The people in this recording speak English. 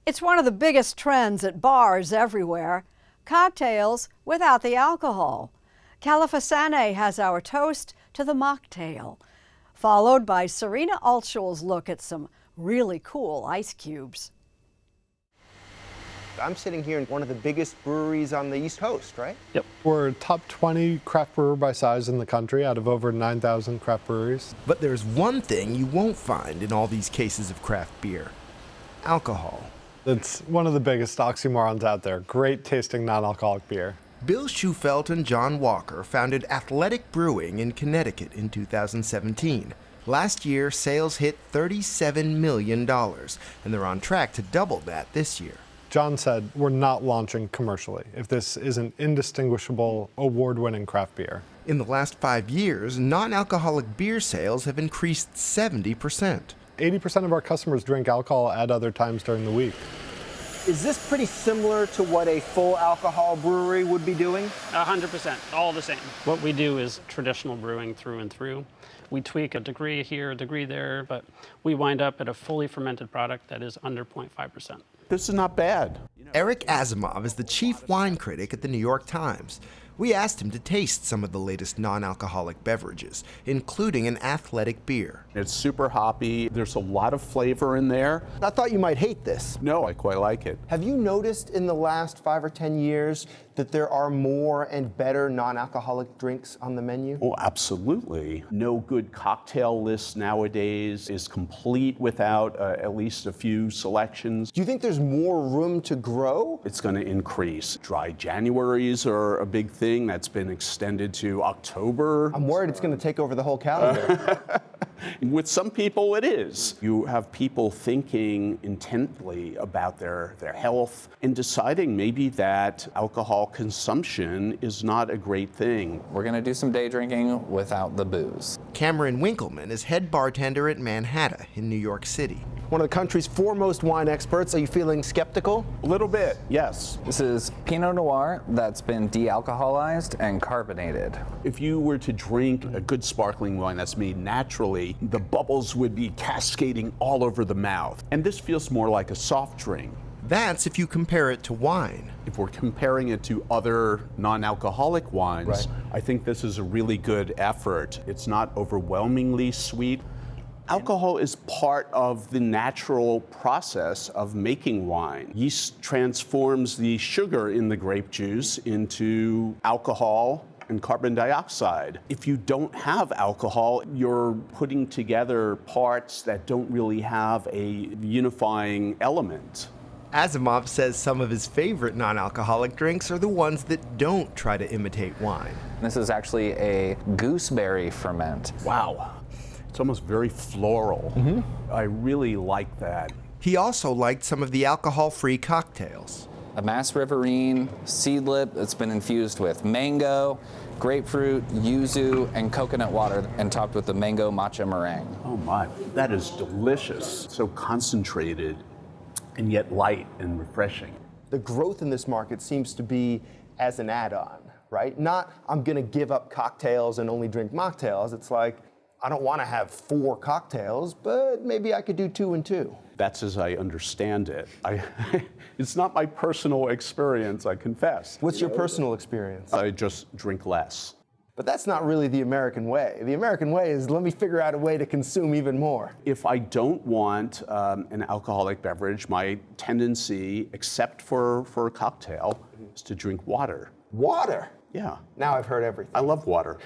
It's one of the biggest trends at bars everywhere, cocktails without the alcohol. Kelefa Sanneh has our toast to the mocktail, followed by Serena Altschul's look at some really cool ice cubes. I'm sitting here in one of the biggest breweries on the East Coast, right? Yep. We're top 20 craft brewer by size in the country out of over 9,000 craft breweries. But there's one thing you won't find in all these cases of craft beer: alcohol. It's one of the biggest oxymorons out there. Great tasting non-alcoholic beer. Bill Schufelt and John Walker founded Athletic Brewing in Connecticut in 2017. Last year, sales hit $37 million, and they're on track to double that this year. John said, we're not launching commercially if this isn't indistinguishable, award-winning craft beer. In the last 5 years, non-alcoholic beer sales have increased 70%. 80% of our customers drink alcohol at other times during the week. Is this pretty similar to what a full alcohol brewery would be doing? 100%, all the same. What we do is traditional brewing through and through. We tweak a degree here, a degree there, but we wind up at a fully fermented product that is under 0.5%. This is not bad. Eric Asimov is the chief wine critic at the New York Times. We asked him to taste some of the latest non-alcoholic beverages, including an athletic beer. It's super hoppy. There's a lot of flavor in there. I thought you might hate this. No, I quite like it. Have you noticed in the last 5 or 10 years that there are more and better non-alcoholic drinks on the menu? Oh, absolutely. No good cocktail list nowadays is complete without at least a few selections. Do you think there's more room to grow? It's going to increase. Dry Januaries are a big thing that's been extended to October. I'm worried it's going to take over the whole calendar. With some people, it is. You have people thinking intently about their health and deciding maybe that alcohol consumption is not a great thing. We're going to do some day drinking without the booze. Cameron Winkleman is head bartender at Manhattan in New York City. One of the country's foremost wine experts. Are you feeling skeptical? A little bit, yes. This is Pinot Noir that's been de-alcoholized and carbonated. If you were to drink a good sparkling wine that's made naturally, the bubbles would be cascading all over the mouth. And this feels more like a soft drink. That's if you compare it to wine. If we're comparing it to other non-alcoholic wines, Right. I think this is a really good effort. It's not overwhelmingly sweet. Alcohol is part of the natural process of making wine. Yeast transforms the sugar in the grape juice into alcohol and carbon dioxide. If you don't have alcohol, you're putting together parts that don't really have a unifying element. Asimov says some of his favorite non-alcoholic drinks are the ones that don't try to imitate wine. This is actually a gooseberry ferment. Wow. It's almost very floral. I really like that. He also liked some of the alcohol-free cocktails. A Mass Riverine seedlip that's been infused with mango, grapefruit, yuzu, and coconut water, and topped with the mango matcha meringue. Oh my, that is delicious. So concentrated and yet light and refreshing. The growth in this market seems to be as an add-on, right? Not, I'm going to give up cocktails and only drink mocktails. It's like, I don't want to have 4 cocktails, but maybe I could do 2 and 2. That's as I understand it. It's not my personal experience, I confess. What's your personal experience? I just drink less. But that's not really the American way. The American way is, let me figure out a way to consume even more. If I don't want an alcoholic beverage, my tendency, except for a cocktail, is to drink water. Water? Yeah. Now I've heard everything. I love water.